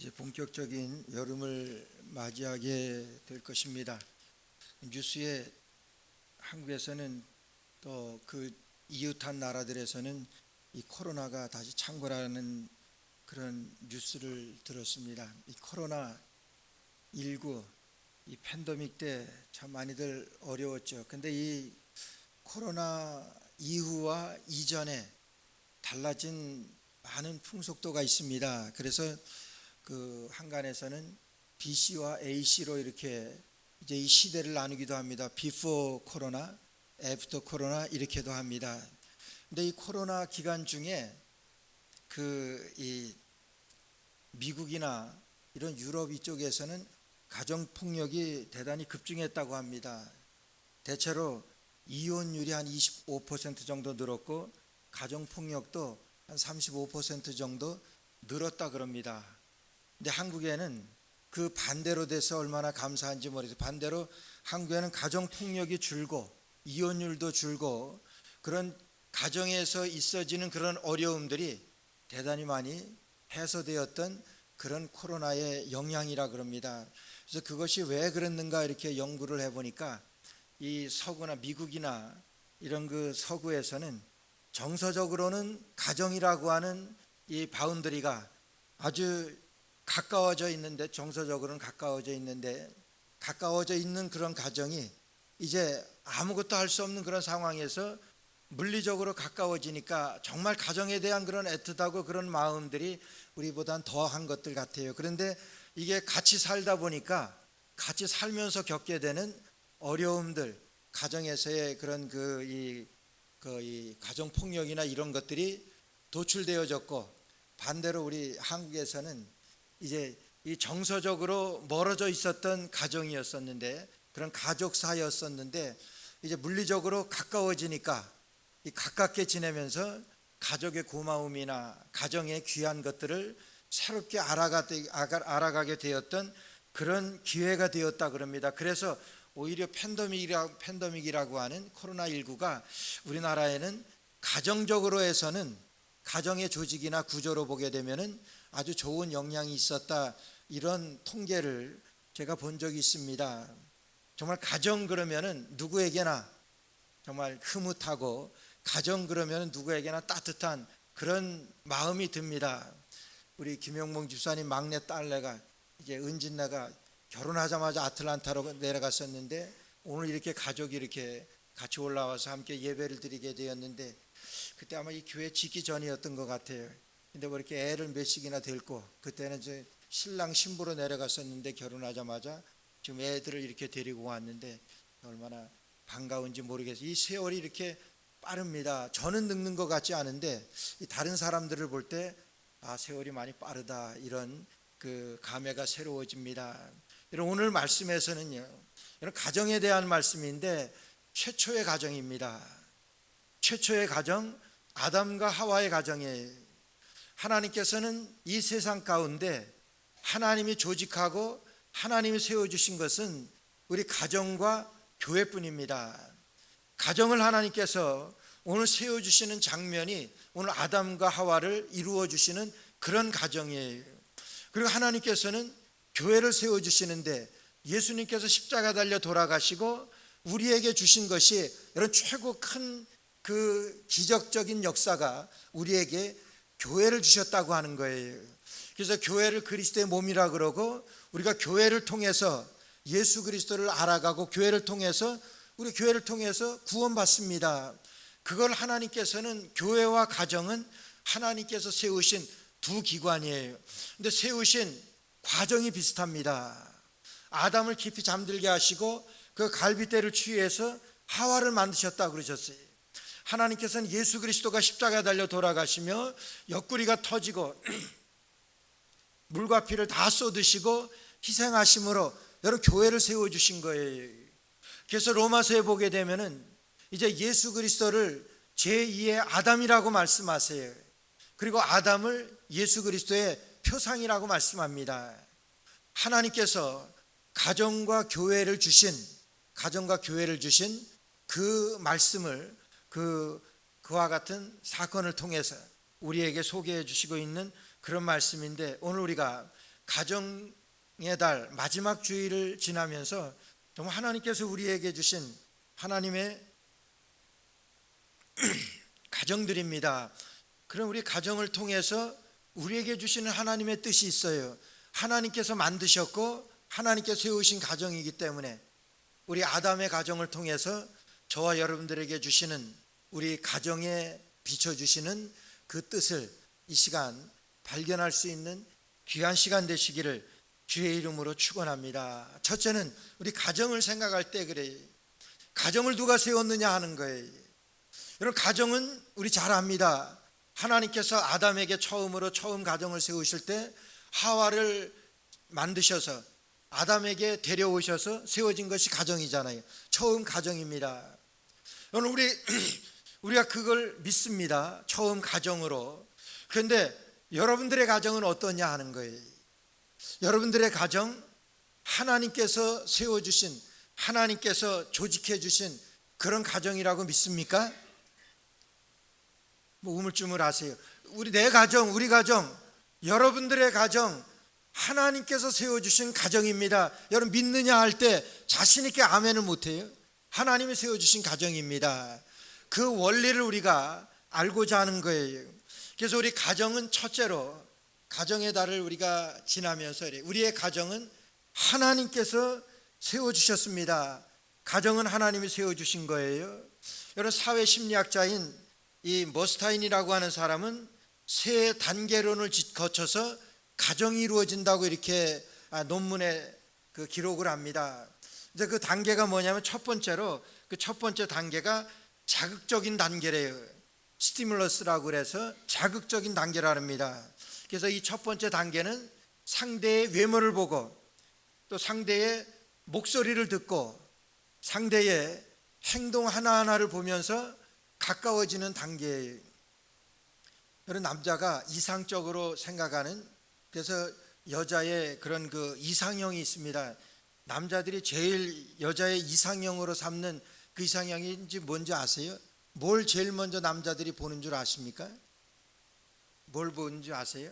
이제 본격적인 여름을 맞이하게 될 것입니다. 뉴스에 한국에서는 또 그 이웃한 나라들에서는 이 코로나가 다시 창궐하는 그런 뉴스를 들었습니다. 이 코로나 19 이 팬데믹 때 참 많이들 어려웠죠. 근데 이 코로나 이후와 이전에 달라진 많은 풍속도가 있습니다. 그래서 그 한간에서는 BC와 AC로 이렇게 이제 이 시대를 나누기도 합니다. Before 코로나, After 코로나 이렇게도 합니다. 근데 이 코로나 기간 중에 이 미국이나 이런 유럽 이쪽에서는 가정 폭력이 대단히 급증했다고 합니다. 대체로 이혼율이 한 25% 정도 늘었고 가정 폭력도 한 35% 정도 늘었다 그럽니다. 근데 한국에는 그 반대로 돼서 얼마나 감사한지 모르겠어요. 반대로 한국에는 가정 폭력이 줄고 이혼율도 줄고 그런 가정에서 있어지는 그런 어려움들이 대단히 많이 해소되었던 그런 코로나의 영향이라 그럽니다. 그래서 그것이 왜 그랬는가 이렇게 연구를 해보니까 이 서구나 미국이나 이런 그 서구에서는 정서적으로는 가정이라고 하는 이 바운더리가 아주 가까워져 있는데, 정서적으로는 가까워져 있는데, 가까워져 있는 그런 가정이 이제 아무것도 할 수 없는 그런 상황에서 물리적으로 가까워지니까 정말 가정에 대한 그런 애틋하고 그런 마음들이 우리보단 더한 것들 같아요. 그런데 이게 같이 살다 보니까 같이 살면서 겪게 되는 어려움들, 가정에서의 그런 이 가정 폭력이나 이런 것들이 도출되어졌고, 반대로 우리 한국에서는 이제 이 정서적으로 멀어져 있었던 가정이었었는데, 그런 가족사였었는데 이제 물리적으로 가까워지니까 이 가깝게 지내면서 가족의 고마움이나 가정의 귀한 것들을 새롭게 알아가게 되었던 그런 기회가 되었다 그럽니다. 그래서 오히려 팬데믹이라고 하는 코로나19가 우리나라에는 가정적으로 해서는 가정의 조직이나 구조로 보게 되면은 아주 좋은 영향이 있었다, 이런 통계를 제가 본 적이 있습니다. 정말 가정 그러면은 누구에게나 정말 흐뭇하고 가정 그러면은 누구에게나 따뜻한 그런 마음이 듭니다. 우리 김영봉 집사님 막내 딸내가 이제 은진네가 결혼하자마자 아틀란타로 내려갔었는데 오늘 이렇게 가족이 이렇게 같이 올라와서 함께 예배를 드리게 되었는데, 그때 아마 이 교회 짓기 전이었던 것 같아요. 근데 뭐 이렇게 애를 몇씩이나 데리고, 그때는 이제 신랑 신부로 내려갔었는데 결혼하자마자 지금 애들을 이렇게 데리고 왔는데 얼마나 반가운지 모르겠어요. 이 세월이 이렇게 빠릅니다. 저는 늙는 것 같지 않은데 다른 사람들을 볼 때 세월이 많이 빠르다, 이런 그 감회가 새로워집니다. 오늘 말씀에서는요, 이런 가정에 대한 말씀인데 최초의 가정입니다. 최초의 가정, 아담과 하와의 가정이에요. 하나님께서는 이 세상 가운데 하나님이 조직하고 하나님이 세워주신 것은 우리 가정과 교회뿐입니다. 가정을 하나님께서 오늘 세워주시는 장면이 오늘 아담과 하와를 이루어주시는 그런 가정이에요. 그리고 하나님께서는 교회를 세워주시는데 예수님께서 십자가 달려 돌아가시고 우리에게 주신 것이 이런 최고 큰 그 기적적인 역사가 우리에게 교회를 주셨다고 하는 거예요. 그래서 교회를 그리스도의 몸이라 그러고, 우리가 교회를 통해서 예수 그리스도를 알아가고 교회를 통해서 우리 교회를 통해서 구원받습니다. 그걸 하나님께서는, 교회와 가정은 하나님께서 세우신 두 기관이에요. 근데 세우신 과정이 비슷합니다. 아담을 깊이 잠들게 하시고 그 갈빗대를 취해서 하와를 만드셨다고 그러셨어요. 하나님께서는 예수 그리스도가 십자가에 달려 돌아가시며 옆구리가 터지고 물과 피를 다 쏟으시고 희생하심으로 여러분 교회를 세워주신 거예요. 그래서 로마서에 보게 되면은 이제 예수 그리스도를 제2의 아담이라고 말씀하세요. 그리고 아담을 예수 그리스도의 표상이라고 말씀합니다. 하나님께서 가정과 교회를 주신 그 말씀을 그와 같은 사건을 통해서 우리에게 소개해 주시고 있는 그런 말씀인데, 오늘 우리가 가정의 달 마지막 주일을 지나면서 정말 하나님께서 우리에게 주신 하나님의 가정들입니다. 그럼 우리 가정을 통해서 우리에게 주시는 하나님의 뜻이 있어요. 하나님께서 만드셨고 하나님께서 세우신 가정이기 때문에 우리 아담의 가정을 통해서 저와 여러분들에게 주시는 우리 가정에 비춰주시는 그 뜻을 이 시간 발견할 수 있는 귀한 시간 되시기를 주의 이름으로 축원합니다. 첫째는 우리 가정을 생각할 때 그래요. 가정을 누가 세웠느냐 하는 거예요. 여러분, 가정은 우리 잘 압니다. 하나님께서 아담에게 처음 가정을 세우실 때 하와를 만드셔서 아담에게 데려오셔서 세워진 것이 가정이잖아요. 처음 가정입니다. 여러분, 우리가 그걸 믿습니다. 처음 가정으로. 그런데 여러분들의 가정은 어떠냐 하는 거예요. 여러분들의 가정, 하나님께서 세워주신, 하나님께서 조직해 주신 그런 가정이라고 믿습니까? 뭐 우물쭈물하세요. 내 가정, 우리 가정, 여러분들의 가정 하나님께서 세워주신 가정입니다. 여러분, 믿느냐 할 때 자신 있게 아멘을 못해요. 하나님이 세워주신 가정입니다. 그 원리를 우리가 알고자 하는 거예요. 그래서 우리 가정은 첫째로 가정의 달을 우리가 지나면서 우리의 가정은 하나님께서 세워주셨습니다. 가정은 하나님이 세워주신 거예요. 여러분, 사회심리학자인 이 머스타인이라고 하는 사람은 세 단계론을 거쳐서 가정이 이루어진다고 이렇게 논문에 그 기록을 합니다. 이제 그 단계가 뭐냐면 첫 번째로 그 첫 번째 단계가 자극적인 단계래요. 스티뮬러스라고 그래서 자극적인 단계라 합니다. 그래서 이 첫 번째 단계는 상대의 외모를 보고 또 상대의 목소리를 듣고 상대의 행동 하나하나를 보면서 가까워지는 단계예요. 여러분, 남자가 이상적으로 생각하는, 그래서 여자의 그런 그 이상형이 있습니다. 남자들이 제일 여자의 이상형으로 삼는 그 이상형인지 뭔지 아세요? 뭘 제일 먼저 남자들이 보는 줄 아십니까? 뭘 보는 줄 아세요?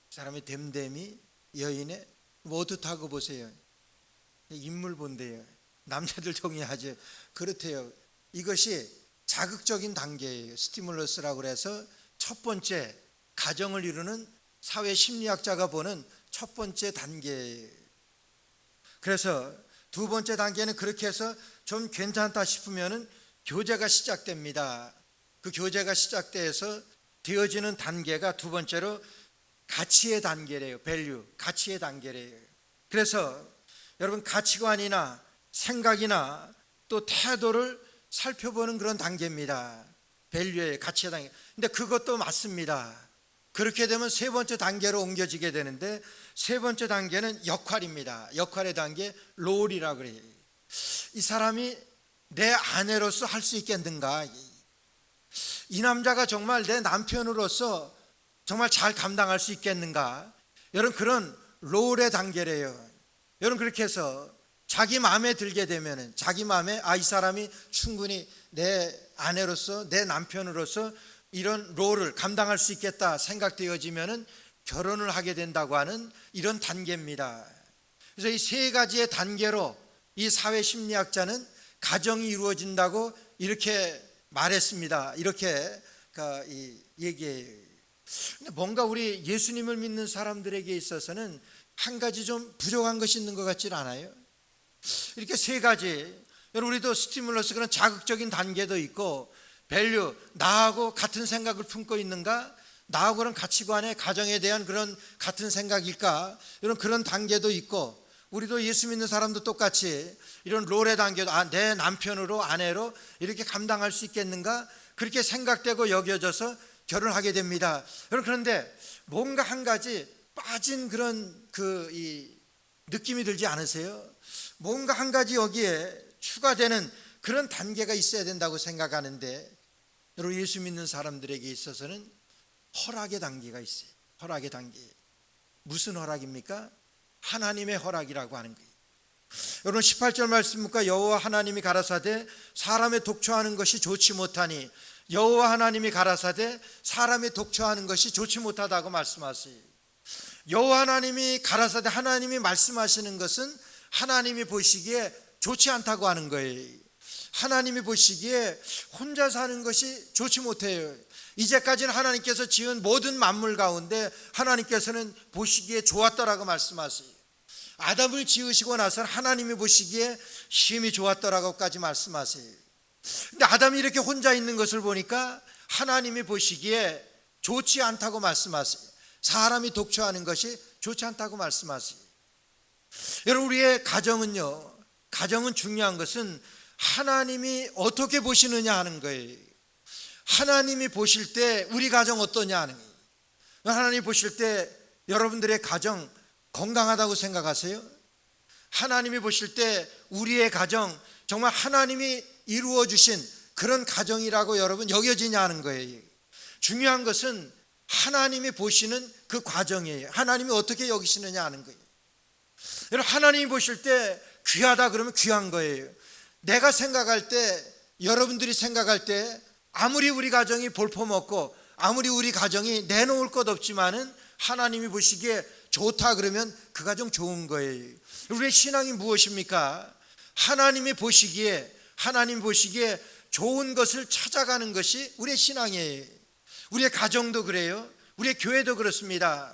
사람의 됨됨이, 여인의 뭐 어떻다고 보세요? 인물 본대요. 남자들 동의하죠. 그렇대요. 이것이 자극적인 단계예요. 스티뮬러스라고 해서 첫 번째 가정을 이루는 사회 심리학자가 보는 첫 번째 단계예요. 그래서 두 번째 단계는 그렇게 해서 좀 괜찮다 싶으면은 교제가 시작됩니다. 그 교제가 시작돼서 되어지는 단계가 두 번째로 가치의 단계래요. 밸류, 가치의 단계래요. 그래서 여러분, 가치관이나 생각이나 또 태도를 살펴보는 그런 단계입니다. 밸류의 가치의 단계. 근데 그것도 맞습니다. 그렇게 되면 세 번째 단계로 옮겨지게 되는데, 세 번째 단계는 역할입니다. 역할의 단계, 롤이라고 그래요. 이 사람이 내 아내로서 할 수 있겠는가? 이 남자가 정말 내 남편으로서 정말 잘 감당할 수 있겠는가? 여러분, 그런 롤의 단계래요. 여러분, 그렇게 해서 자기 마음에 들게 되면은, 자기 마음에 이 사람이 충분히 내 아내로서, 내 남편으로서 이런 롤을 감당할 수 있겠다 생각되어지면은 결혼을 하게 된다고 하는 이런 단계입니다. 그래서 이 세 가지의 단계로 이 사회 심리학자는 가정이 이루어진다고 이렇게 말했습니다. 이렇게 얘기해요. 근데 뭔가 우리 예수님을 믿는 사람들에게 있어서는 한 가지 좀 부족한 것이 있는 것 같지 않아요? 이렇게 세 가지, 여러분, 우리도 스티뮬러스, 그런 자극적인 단계도 있고, 밸류, 나하고 같은 생각을 품고 있는가? 나하고 그런 가치관에, 가정에 대한 그런 같은 생각일까? 이런 그런 단계도 있고, 우리도 예수 믿는 사람도 똑같이 이런 롤의 단계도 내 남편으로, 아내로 이렇게 감당할 수 있겠는가? 그렇게 생각되고 여겨져서 결혼하게 됩니다. 여러분, 그런데 뭔가 한 가지 빠진 그런 이 느낌이 들지 않으세요? 뭔가 한 가지 여기에 추가되는 그런 단계가 있어야 된다고 생각하는데, 여러분, 예수 믿는 사람들에게 있어서는 허락의 단계가 있어요. 허락의 단계. 무슨 허락입니까? 하나님의 허락이라고 하는 거예요. 여러분, 18절 말씀 보니까 여호와 하나님이 가라사대 사람의 독초하는 것이 좋지 못하니, 여호와 하나님이 가라사대 사람의 독초하는 것이 좋지 못하다고 말씀하세요. 여호와 하나님이 가라사대 하나님이 말씀하시는 것은 하나님이 보시기에 좋지 않다고 하는 거예요. 하나님이 보시기에 혼자 사는 것이 좋지 못해요. 이제까지는 하나님께서 지은 모든 만물 가운데 하나님께서는 보시기에 좋았더라고 말씀하세요. 아담을 지으시고 나서는 하나님이 보시기에 심히 좋았더라고까지 말씀하세요. 근데 아담이 이렇게 혼자 있는 것을 보니까 하나님이 보시기에 좋지 않다고 말씀하세요. 사람이 독초하는 것이 좋지 않다고 말씀하세요. 여러분, 우리의 가정은요, 가정은 중요한 것은 하나님이 어떻게 보시느냐 하는 거예요. 하나님이 보실 때 우리 가정 어떠냐 하는 거예요. 하나님이 보실 때 여러분들의 가정 건강하다고 생각하세요? 하나님이 보실 때 우리의 가정 정말 하나님이 이루어 주신 그런 가정이라고 여러분 여겨지냐 하는 거예요. 중요한 것은 하나님이 보시는 그 과정이에요. 하나님이 어떻게 여기시느냐 하는 거예요. 여러분, 하나님이 보실 때 귀하다 그러면 귀한 거예요. 내가 생각할 때, 여러분들이 생각할 때 아무리 우리 가정이 볼품없고 아무리 우리 가정이 내놓을 것 없지만은 하나님이 보시기에 좋다 그러면 그 가정 좋은 거예요. 우리의 신앙이 무엇입니까? 하나님 보시기에 좋은 것을 찾아가는 것이 우리의 신앙이에요. 우리의 가정도 그래요. 우리의 교회도 그렇습니다.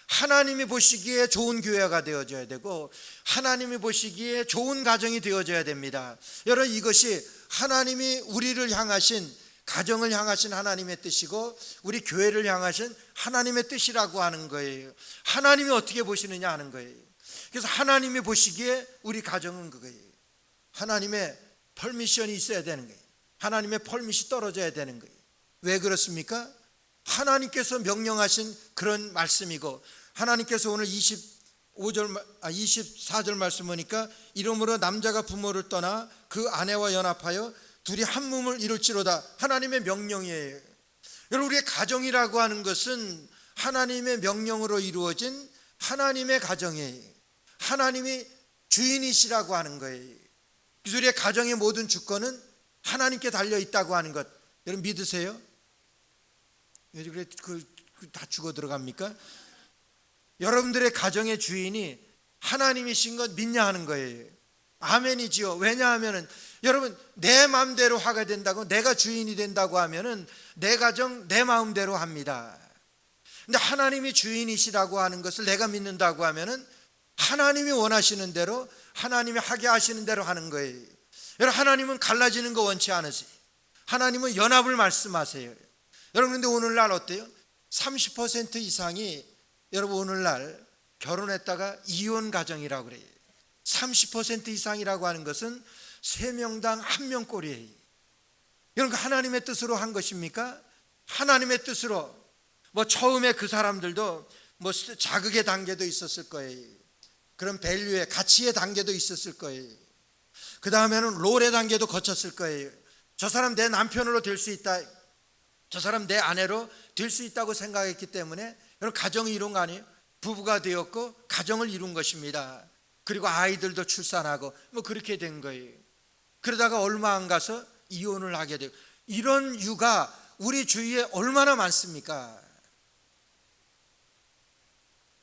하나님이 보시기에 좋은 교회가 되어져야 되고 하나님이 보시기에 좋은 가정이 되어져야 됩니다. 여러분, 이것이 하나님이 우리를 향하신, 가정을 향하신 하나님의 뜻이고 우리 교회를 향하신 하나님의 뜻이라고 하는 거예요. 하나님이 어떻게 보시느냐 하는 거예요. 그래서 하나님이 보시기에 우리 가정은 그거예요. 하나님의 퍼미션이 있어야 되는 거예요. 하나님의 퍼밋이 떨어져야 되는 거예요. 왜 그렇습니까? 하나님께서 명령하신 그런 말씀이고, 하나님께서 오늘 24절 말씀 보니까 이러므로 남자가 부모를 떠나 그 아내와 연합하여 둘이 한 몸을 이룰지로다. 하나님의 명령이에요. 여러분, 우리의 가정이라고 하는 것은 하나님의 명령으로 이루어진 하나님의 가정이에요. 하나님이 주인이시라고 하는 거예요. 우리의 가정의 모든 주권은 하나님께 달려 있다고 하는 것, 여러분 믿으세요? 왜 다 죽어 들어갑니까? 여러분들의 가정의 주인이 하나님이신 것 믿냐 하는 거예요. 아멘이지요. 왜냐하면은 여러분, 내 마음대로 하게 된다고, 내가 주인이 된다고 하면은 내 가정 내 마음대로 합니다. 근데 하나님이 주인이시라고 하는 것을 내가 믿는다고 하면은 하나님이 원하시는 대로, 하나님이 하게 하시는 대로 하는 거예요. 여러분, 하나님은 갈라지는 거 원치 않으세요. 하나님은 연합을 말씀하세요. 여러분, 근데 오늘날 어때요? 30% 이상이 여러분 오늘날 결혼했다가 이혼 가정이라고 그래요. 30% 이상이라고 하는 것은 3명당 1명 꼴이에요. 여러분, 하나님의 뜻으로 한 것입니까? 하나님의 뜻으로. 처음에 그 사람들도 자극의 단계도 있었을 거예요. 그런 밸류의, 가치의 단계도 있었을 거예요. 그 다음에는 롤의 단계도 거쳤을 거예요. 저 사람 내 남편으로 될 수 있다, 저 사람 내 아내로 될 수 있다고 생각했기 때문에 여러분, 가정을 이룬 거 아니에요? 부부가 되었고 가정을 이룬 것입니다. 그리고 아이들도 출산하고 그렇게 된 거예요. 그러다가 얼마 안 가서 이혼을 하게 되고, 이런 유가 우리 주위에 얼마나 많습니까?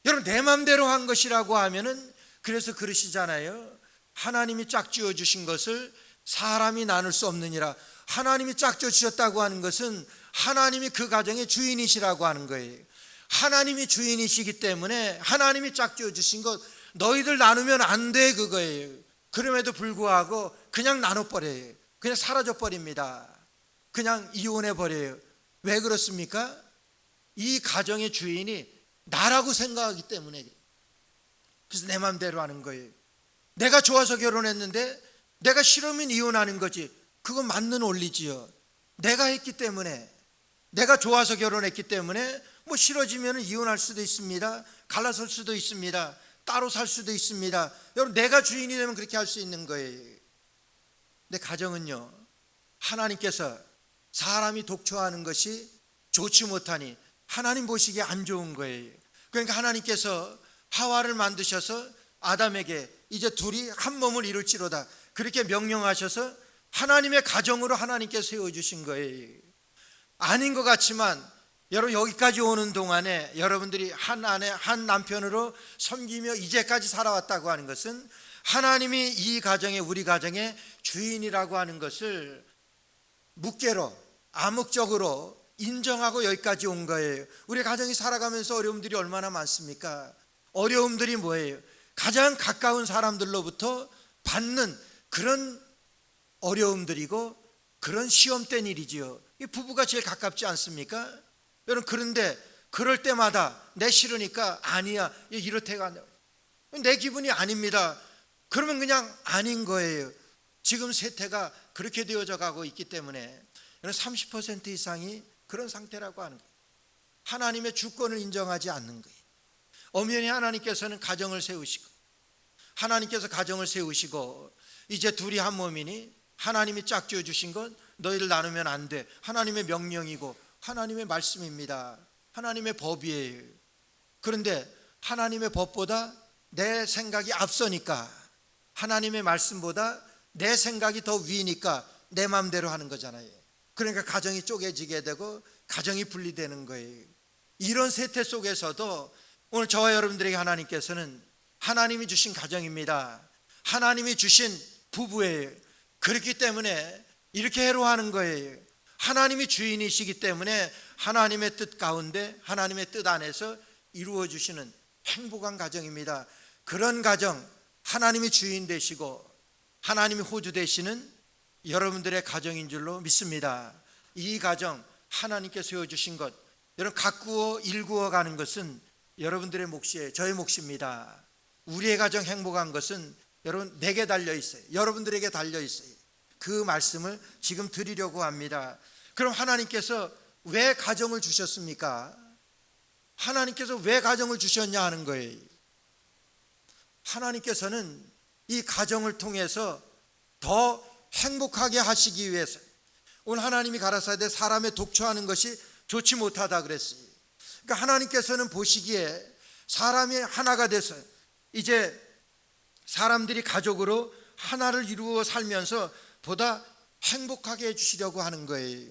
여러분, 내 맘대로 한 것이라고 하면은, 그래서 그러시잖아요. 하나님이 짝지어 주신 것을 사람이 나눌 수 없느니라. 하나님이 짝지어 주셨다고 하는 것은 하나님이 그 가정의 주인이시라고 하는 거예요. 하나님이 주인이시기 때문에 하나님이 짝지어 주신 것 너희들 나누면 안 돼, 그거예요. 그럼에도 불구하고 그냥 나눠버려요. 그냥 사라져버립니다. 그냥 이혼해버려요. 왜 그렇습니까? 이 가정의 주인이 나라고 생각하기 때문에. 그래서 내 맘대로 하는 거예요. 내가 좋아서 결혼했는데 내가 싫으면 이혼하는 거지. 그건 맞는 원리지요. 내가 했기 때문에, 내가 좋아서 결혼했기 때문에 싫어지면 이혼할 수도 있습니다. 갈라설 수도 있습니다. 따로 살 수도 있습니다. 여러분, 내가 주인이 되면 그렇게 할 수 있는 거예요. 근데 가정은요, 하나님께서 사람이 독초하는 것이 좋지 못하니 하나님 보시기에 안 좋은 거예요. 그러니까 하나님께서 하와를 만드셔서 아담에게 이제 둘이 한 몸을 이룰지로다 그렇게 명령하셔서 하나님의 가정으로 하나님께서 세워주신 거예요. 아닌 것 같지만 여러분 여기까지 오는 동안에 여러분들이 한 아내 한 남편으로 섬기며 이제까지 살아왔다고 하는 것은 하나님이 이 가정의 우리 가정의 주인이라고 하는 것을 묵계로 암묵적으로 인정하고 여기까지 온 거예요. 우리 가정이 살아가면서 어려움들이 얼마나 많습니까? 어려움들이 뭐예요? 가장 가까운 사람들로부터 받는 그런 어려움들이고 그런 시험된 일이지요. 이 부부가 제일 가깝지 않습니까? 여러분, 그런데 그럴 때마다 내 싫으니까 아니야 이렇대가 내 기분이 아닙니다. 그러면 그냥 아닌 거예요. 지금 세태가 그렇게 되어져 가고 있기 때문에 30% 이상이 그런 상태라고 하는 거예요. 하나님의 주권을 인정하지 않는 거예요. 엄연히 하나님께서는 가정을 세우시고 하나님께서 가정을 세우시고 이제 둘이 한 몸이니 하나님이 짝지어 주신 건 너희를 나누면 안 돼. 하나님의 명령이고 하나님의 말씀입니다. 하나님의 법이에요. 그런데 하나님의 법보다 내 생각이 앞서니까 하나님의 말씀보다 내 생각이 더 위니까 내 마음대로 하는 거잖아요. 그러니까 가정이 쪼개지게 되고 가정이 분리되는 거예요. 이런 세태 속에서도 오늘 저와 여러분들에게 하나님께서는 하나님이 주신 가정입니다. 하나님이 주신 부부예요. 그렇기 때문에 이렇게 해로하는 거예요. 하나님이 주인이시기 때문에 하나님의 뜻 가운데 하나님의 뜻 안에서 이루어 주시는 행복한 가정입니다. 그런 가정, 하나님이 주인 되시고 하나님이 호주 되시는 여러분들의 가정인 줄로 믿습니다. 이 가정 하나님께 세워주신 것, 여러분 가꾸어 일구어 가는 것은 여러분들의 몫이에요. 저의 몫입니다. 우리의 가정 행복한 것은 여러분 내게 달려 있어요. 여러분들에게 달려 있어요. 그 말씀을 지금 드리려고 합니다. 그럼 하나님께서 왜 가정을 주셨습니까? 하나님께서 왜 가정을 주셨냐 하는 거예요. 하나님께서는 이 가정을 통해서 더 행복하게 하시기 위해서 오늘 하나님이 가라사대 사람의 독초하는 것이 좋지 못하다 그랬어요. 그러니까 하나님께서는 보시기에 사람이 하나가 돼서 이제 사람들이 가족으로 하나를 이루어 살면서 보다 행복하게 해주시려고 하는 거예요.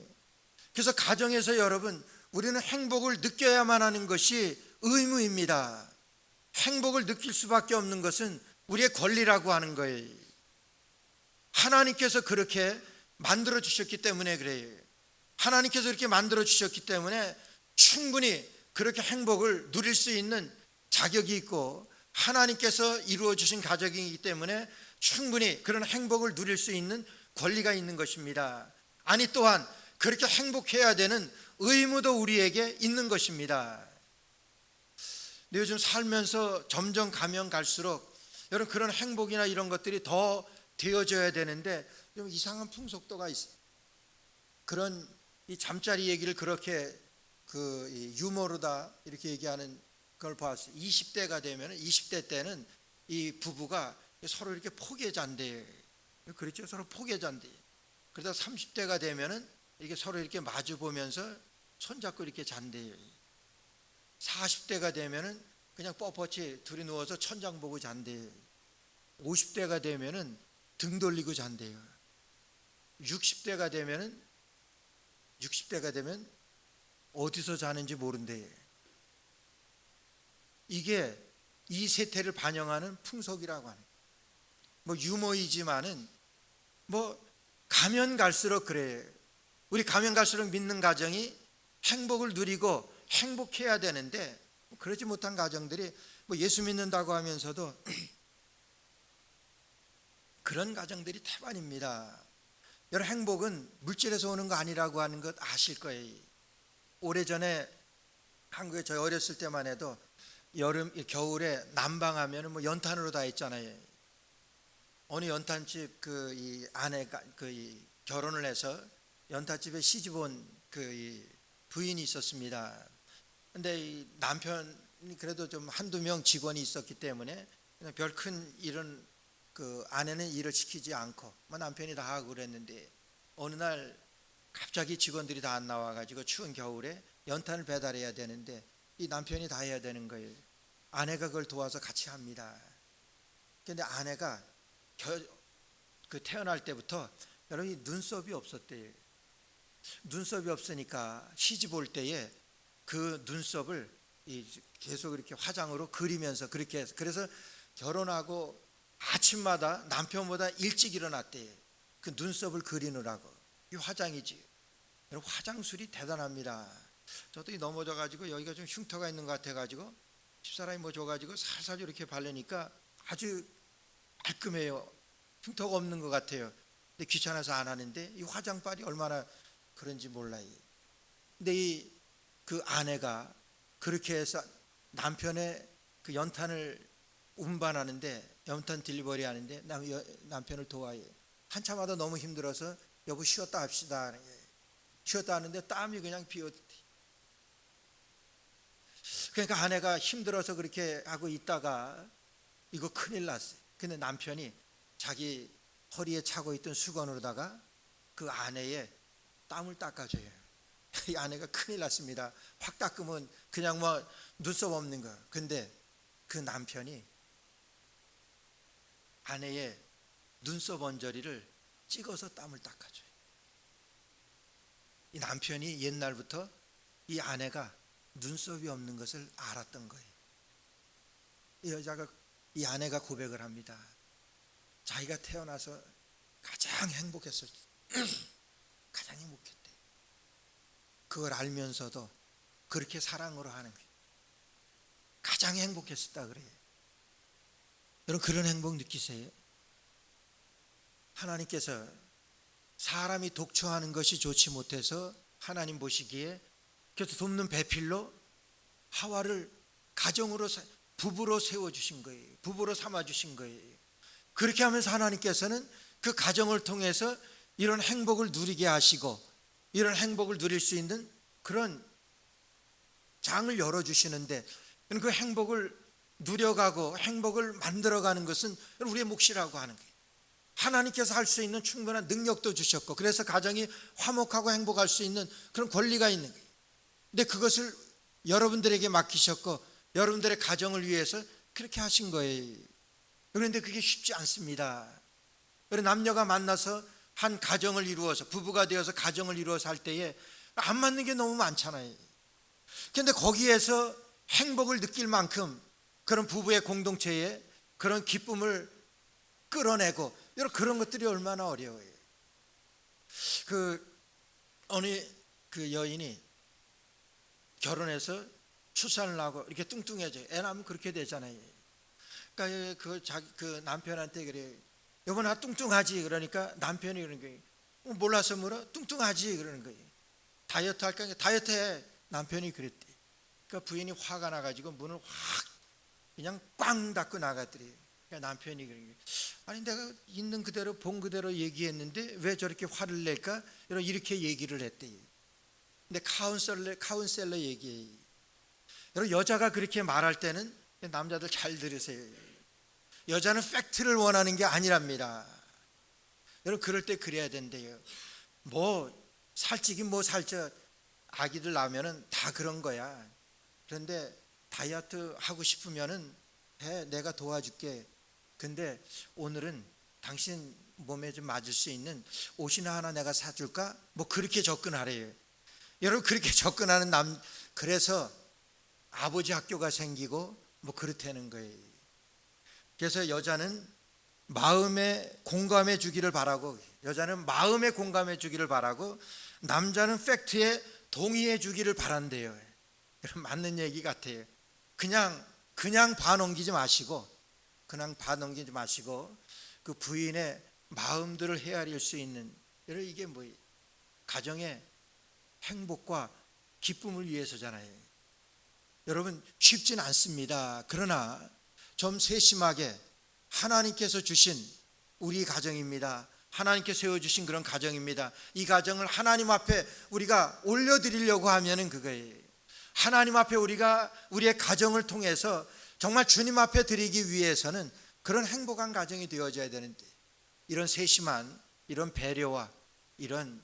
그래서 가정에서 여러분 우리는 행복을 느껴야만 하는 것이 의무입니다. 행복을 느낄 수밖에 없는 것은 우리의 권리라고 하는 거예요. 하나님께서 그렇게 만들어 주셨기 때문에 그래요. 하나님께서 그렇게 만들어 주셨기 때문에 충분히 그렇게 행복을 누릴 수 있는 자격이 있고 하나님께서 이루어 주신 가족이기 때문에 충분히 그런 행복을 누릴 수 있는 권리가 있는 것입니다. 아니 또한 그렇게 행복해야 되는 의무도 우리에게 있는 것입니다. 근데 요즘 살면서 점점 가면 갈수록 여러분 그런 행복이나 이런 것들이 더 되어져야 되는데 좀 이상한 풍속도가 있어요. 그런 이 잠자리 얘기를 그렇게 유머로다 이렇게 얘기하는 걸 봤어요. 20대가 되면 20대 때는 이 부부가 서로 이렇게 포개 잔대요. 그렇죠? 서로 포개 잔대요. 그러다 30대가 되면은 이렇게 서로 이렇게 마주 보면서 손잡고 이렇게 잔대요. 40대가 되면은 그냥 뻣뻣이 둘이 누워서 천장 보고 잔대요. 50대가 되면은 등 돌리고 잔대요. 60대가 되면 어디서 자는지 모른대요. 이게 이 세태를 반영하는 풍속이라고 하는 뭐 유머이지만은 뭐 가면 갈수록 그래요. 우리 가면 갈수록 믿는 가정이 행복을 누리고 행복해야 되는데 그러지 못한 가정들이 뭐 예수 믿는다고 하면서도 그런 가정들이 태반입니다. 여러분 행복은 물질에서 오는 거 아니라고 하는 것 아실 거예요. 오래전에 한국에 저희 어렸을 때만 해도 겨울에 난방하면 뭐 연탄으로 다 했잖아요. 어느 연탄집 이 아내가 결혼을 해서 연탄집에 시집 온 이 부인이 있었습니다. 근데 이 남편이 그래도 좀 한두 명 직원이 있었기 때문에 그냥 별 큰 일은 아내는 일을 시키지 않고 뭐 남편이 다 하고 그랬는데 어느 날 갑자기 직원들이 다 안 나와가지고 추운 겨울에 연탄을 배달해야 되는데 이 남편이 다 해야 되는 거예요. 아내가 그걸 도와서 같이 합니다. 그런데 아내가 태어날 때부터 여러분이 눈썹이 없었대요. 눈썹이 없으니까 시집 올 때에 그 눈썹을 계속 이렇게 화장으로 그리면서 그렇게 해서, 그래서 결혼하고 아침마다 남편보다 일찍 일어났대. 그 눈썹을 그리느라고. 이 화장이지. 여러분, 화장술이 대단합니다. 저도 넘어져 가지고 여기가 좀 흉터가 있는 것 같아 가지고 집사람이 뭐 줘가지고 살살 이렇게 바르니까 아주 깔끔해요. 흉터가 없는 것 같아요. 근데 귀찮아서 안 하는데 이 화장빨이 얼마나 그런지 몰라요. 근데 그 아내가 그렇게 해서 남편의 그 연탄을 운반하는데, 연탄 딜리버리 하는데 남편을 도와요. 한참마다 너무 힘들어서 여보 쉬었다 합시다. 쉬었다 하는데 땀이 그냥 비어. 그러니까 아내가 힘들어서 그렇게 하고 있다가 이거 큰일 났어요. 근데 남편이 자기 허리에 차고 있던 수건으로다가 그 아내의 땀을 닦아줘요. 이 아내가 큰일 났습니다. 확 닦으면 그냥 뭐 눈썹 없는 거. 근데 그 남편이 아내의 눈썹 언저리를 찍어서 땀을 닦아줘요. 이 남편이 옛날부터 이 아내가 눈썹이 없는 것을 알았던 거예요. 이 아내가 고백을 합니다. 자기가 태어나서 가장 행복했을 때, 가장 행복했대. 그걸 알면서도 그렇게 사랑으로 하는 거예요. 가장 행복했었다 그래요. 여러분, 그런 행복 느끼세요? 하나님께서 사람이 독초하는 것이 좋지 못해서 하나님 보시기에 그래서 돕는 배필로 하와를 가정으로 부부로 세워주신 거예요. 부부로 삼아주신 거예요. 그렇게 하면서 하나님께서는 그 가정을 통해서 이런 행복을 누리게 하시고 이런 행복을 누릴 수 있는 그런 장을 열어주시는데, 그 행복을 누려가고 행복을 만들어가는 것은 우리의 몫이라고 하는 거예요. 하나님께서 할 수 있는 충분한 능력도 주셨고, 그래서 가정이 화목하고 행복할 수 있는 그런 권리가 있는 거예요. 근데 그것을 여러분들에게 맡기셨고 여러분들의 가정을 위해서 그렇게 하신 거예요. 그런데 그게 쉽지 않습니다. 남녀가 만나서 한 가정을 이루어서 부부가 되어서 가정을 이루어서 할 때에 안 맞는 게 너무 많잖아요. 그런데 거기에서 행복을 느낄 만큼 그런 부부의 공동체에 그런 기쁨을 끌어내고 그런 것들이 얼마나 어려워요. 어느 여인이 결혼해서 출산을 하고 이렇게 뚱뚱해져요. 애 낳으면 그렇게 되잖아요. 그러니까 그 남편한테 그래요. 여보 나 뚱뚱하지? 그러니까 남편이 그러는 거예요. 몰라서 물어? 뚱뚱하지? 그러는 거예요. 다이어트 할까? 다이어트 해. 남편이 그랬대. 그러니까 부인이 화가 나가지고 문을 확 그냥 꽝 닫고 나갔더래요. 그러니까 남편이 그러는 거예요. 아니 내가 있는 그대로 본 그대로 얘기했는데 왜 저렇게 화를 낼까? 이렇게 얘기를 했대요. 근데 카운셀러 얘기해요. 여러분, 여자가 그렇게 말할 때는 남자들 잘 들으세요. 여자는 팩트를 원하는 게 아니랍니다. 여러분, 그럴 때 그래야 된대요. 뭐 살찌긴 뭐 살쪄, 아기들 낳으면은 다 그런 거야. 그런데 다이어트 하고 싶으면은 해, 내가 도와줄게. 근데 오늘은 당신 몸에 좀 맞을 수 있는 옷이나 하나 내가 사줄까? 뭐 그렇게 접근하래요. 여러분, 그렇게 접근하는 그래서 아버지 학교가 생기고 뭐 그렇다는 거예요. 그래서 여자는 마음에 공감해 주기를 바라고, 여자는 마음에 공감해 주기를 바라고, 남자는 팩트에 동의해 주기를 바란대요. 여러분, 맞는 얘기 같아요. 그냥 봐넘기지 마시고, 그 부인의 마음들을 헤아릴 수 있는, 여러분, 이게 뭐예요? 가정의 행복과 기쁨을 위해서잖아요. 여러분, 쉽진 않습니다. 그러나 좀 세심하게 하나님께서 주신 우리 가정입니다. 하나님께서 세워주신 그런 가정입니다. 이 가정을 하나님 앞에 우리가 올려드리려고 하면은 그거예요. 하나님 앞에 우리가 우리의 가정을 통해서 정말 주님 앞에 드리기 위해서는 그런 행복한 가정이 되어져야 되는데, 이런 세심한 이런 배려와 이런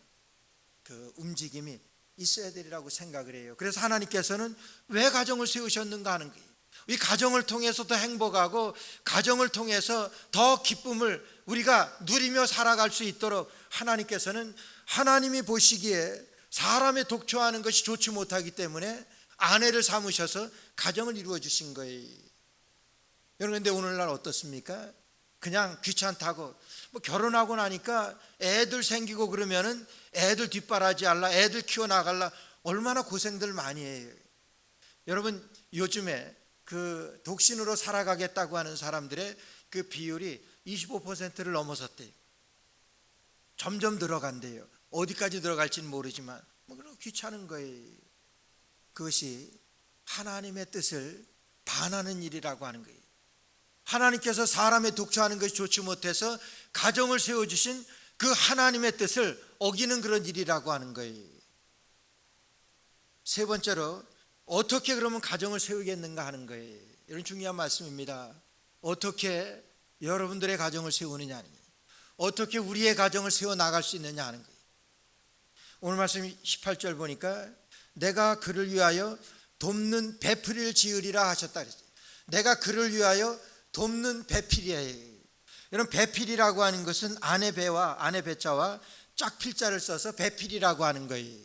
그 움직임이 있어야 되리라고 생각을 해요. 그래서 하나님께서는 왜 가정을 세우셨는가 하는 거예요. 이 가정을 통해서 더 행복하고 가정을 통해서 더 기쁨을 우리가 누리며 살아갈 수 있도록 하나님께서는 하나님이 보시기에 사람의 독초하는 것이 좋지 못하기 때문에 아내를 삼으셔서 가정을 이루어 주신 거예요. 여러분, 근데 오늘날 어떻습니까? 그냥 귀찮다고 뭐 결혼하고 나니까 애들 생기고 그러면은 애들 뒷바라지 할라, 애들 키워나갈라, 얼마나 고생들 많이 해요. 여러분, 요즘에 그 독신으로 살아가겠다고 하는 사람들의 그 비율이 25%를 넘어섰대요. 점점 들어간대요. 어디까지 들어갈지는 모르지만 뭐 그런 귀찮은 거예요. 그것이 하나님의 뜻을 반하는 일이라고 하는 거예요. 하나님께서 사람의 독초하는 것이 좋지 못해서 가정을 세워주신 그 하나님의 뜻을 어기는 그런 일이라고 하는 거예요. 세 번째로, 어떻게 그러면 가정을 세우겠는가 하는 거예요. 이런 중요한 말씀입니다. 어떻게 여러분들의 가정을 세우느냐, 어떻게 우리의 가정을 세워나갈 수 있느냐 하는 거예요. 오늘 말씀 18절 보니까 내가 그를 위하여 돕는 배필을 지으리라 하셨다 그랬어요. 내가 그를 위하여 돕는 배필이에요. 이런 배필이라고 하는 것은 아내 배자와 짝필자를 써서 배필이라고 하는 거예요.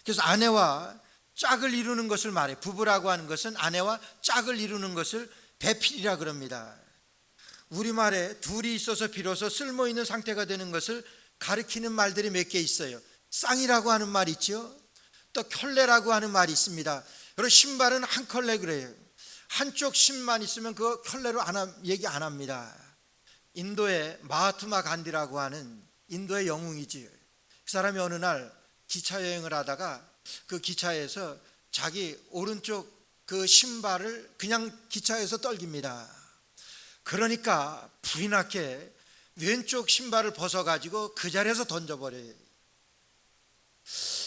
그래서 아내와 짝을 이루는 것을 말해. 부부라고 하는 것은 아내와 짝을 이루는 것을 배필이라 그럽니다. 우리말에 둘이 있어서 비로소 쓸모있는 상태가 되는 것을 가리키는 말들이 몇 개 있어요. 쌍이라고 하는 말이 있죠. 또 켤레라고 하는 말이 있습니다. 그리고 신발은 한 켤레 그래요. 한쪽 신만 있으면 그 켤레로 얘기 안 합니다. 인도의 마하트마 간디라고 하는 인도의 영웅이지요. 그 사람이 어느 날 기차 여행을 하다가 그 기차에서 자기 오른쪽 그 신발을 그냥 기차에서 떨깁니다. 그러니까 불이 나게 왼쪽 신발을 벗어가지고 그 자리에서 던져버려요.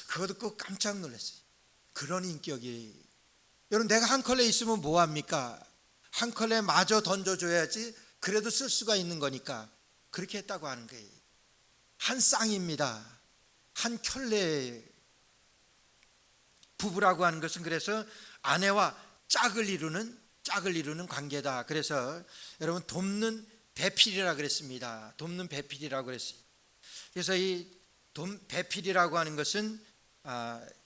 그거 듣고 깜짝 놀랐어요. 그런 인격이. 여러분, 내가 한 컬레 있으면 뭐합니까? 한 컬레 마저 던져줘야지 그래도 쓸 수가 있는 거니까 그렇게 했다고 하는 거예요. 한 쌍입니다. 한 켤레. 부부라고 하는 것은 그래서 아내와 짝을 이루는 관계다. 그래서 여러분, 돕는 배필이라 그랬습니다. 돕는 배필이라고 그랬어요. 그래서 이 배필이라고 하는 것은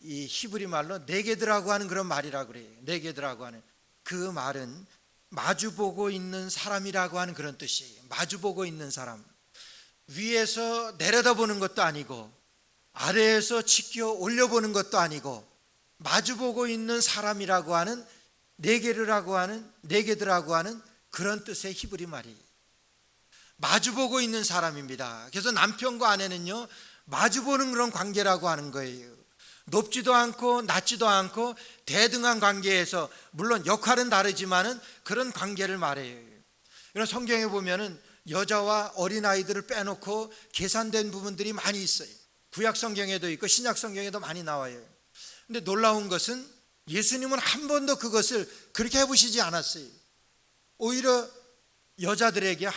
이 히브리 말로 네게드라고 하는 그런 말이라고 그래요. 네게드라고 하는 그 말은 마주보고 있는 사람이라고 하는 그런 뜻이에요. 마주보고 있는 사람. 위에서 내려다보는 것도 아니고 아래에서 지켜 올려보는 것도 아니고 마주보고 있는 사람이라고 하는 네게드라고 하는 그런 뜻의 히브리 말이에요. 마주보고 있는 사람입니다. 그래서 남편과 아내는요, 마주보는 그런 관계라고 하는 거예요. 높지도 않고 낮지도 않고 대등한 관계에서, 물론 역할은 다르지만은 그런 관계를 말해요. 그래서 성경에 보면은 여자와 어린아이들을 빼놓고 계산된 부분들이 많이 있어요. 구약 성경에도 있고 신약 성경에도 많이 나와요. 근데 놀라운 것은 예수님은 한 번도 그것을 그렇게 해보시지 않았어요. 오히려 여자들에게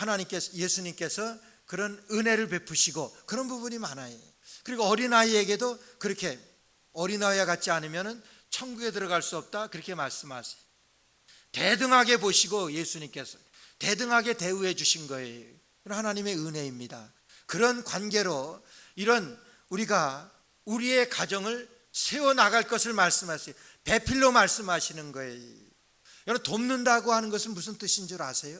예수님께서 그런 은혜를 베푸시고 그런 부분이 많아요. 그리고 어린아이에게도 그렇게, 어린아이와 같지 않으면 천국에 들어갈 수 없다, 그렇게 말씀하세요. 대등하게 보시고 예수님께서 대등하게 대우해 주신 거예요. 하나님의 은혜입니다. 그런 관계로 이런 우리가 우리의 가정을 세워나갈 것을 말씀하세요. 배필로 말씀하시는 거예요. 여러분, 돕는다고 하는 것은 무슨 뜻인 줄 아세요?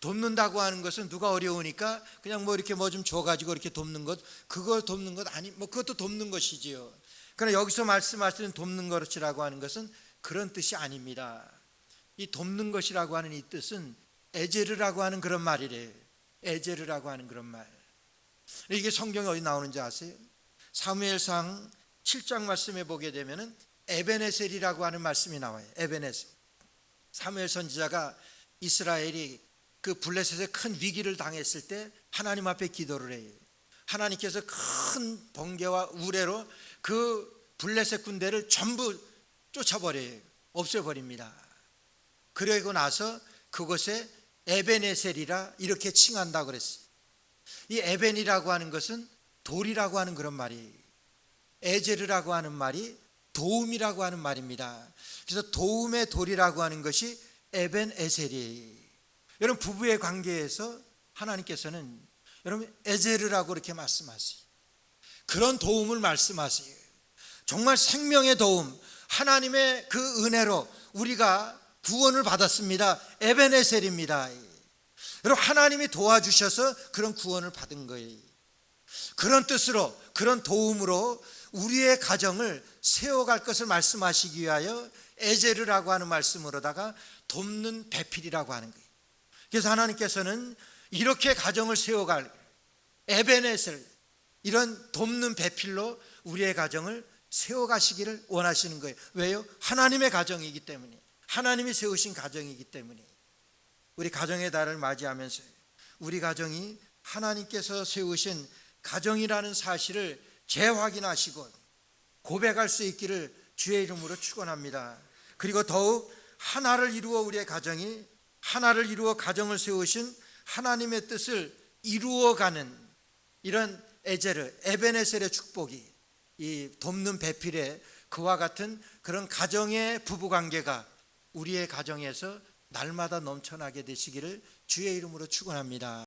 돕는다고 하는 것은 누가 어려우니까 그냥 뭐 이렇게 뭐 좀 줘가지고 이렇게 돕는 것, 그거 돕는 것 아니, 뭐 그것도 돕는 것이지요. 그러나 여기서 말씀하시는 돕는 것이라고 하는 것은 그런 뜻이 아닙니다. 이 돕는 것이라고 하는 이 뜻은 에제르라고 하는 그런 말이래요. 에제르라고 하는 그런 말. 이게 성경에 어디 나오는지 아세요? 사무엘상 7장 말씀에 보게 되면은 에베네셀이라고 하는 말씀이 나와요. 에베네셀. 사무엘 선지자가 이스라엘이 그 블레셋의 큰 위기를 당했을 때 하나님 앞에 기도를 해요. 하나님께서 큰 번개와 우레로 그 블레셋 군대를 전부 쫓아버려요. 없애버립니다. 그러고 나서 그곳에 에베네셀이라 이렇게 칭한다고 그랬어요. 이 에벤이라고 하는 것은 돌이라고 하는 그런 말이에요. 에제르라고 하는 말이 도움이라고 하는 말입니다. 그래서 도움의 돌이라고 하는 것이 에벤에셀이에요. 여러분, 부부의 관계에서 하나님께서는 여러분 에제르라고 이렇게 말씀하세요. 그런 도움을 말씀하세요. 정말 생명의 도움, 하나님의 그 은혜로 우리가 구원을 받았습니다. 에베네셀입니다. 여러분, 하나님이 도와주셔서 그런 구원을 받은 거예요. 그런 뜻으로, 그런 도움으로 우리의 가정을 세워갈 것을 말씀하시기 위하여 에제르라고 하는 말씀으로다가 돕는 배필이라고 하는 거예요. 그래서 하나님께서는 이렇게 가정을 세워갈 에베네셀, 이런 돕는 배필로 우리의 가정을 세워가시기를 원하시는 거예요. 왜요? 하나님의 가정이기 때문에, 하나님이 세우신 가정이기 때문에. 우리 가정의 달을 맞이하면서 우리 가정이 하나님께서 세우신 가정이라는 사실을 재확인하시고 고백할 수 있기를 주의 이름으로 축원합니다. 그리고 더욱 하나를 이루어 우리의 가정이, 하나를 이루어 가정을 세우신 하나님의 뜻을 이루어가는 이런 에제르, 에베네셀의 축복이, 이 돕는 배필의 그와 같은 그런 가정의 부부관계가 우리의 가정에서 날마다 넘쳐나게 되시기를 주의 이름으로 축원합니다.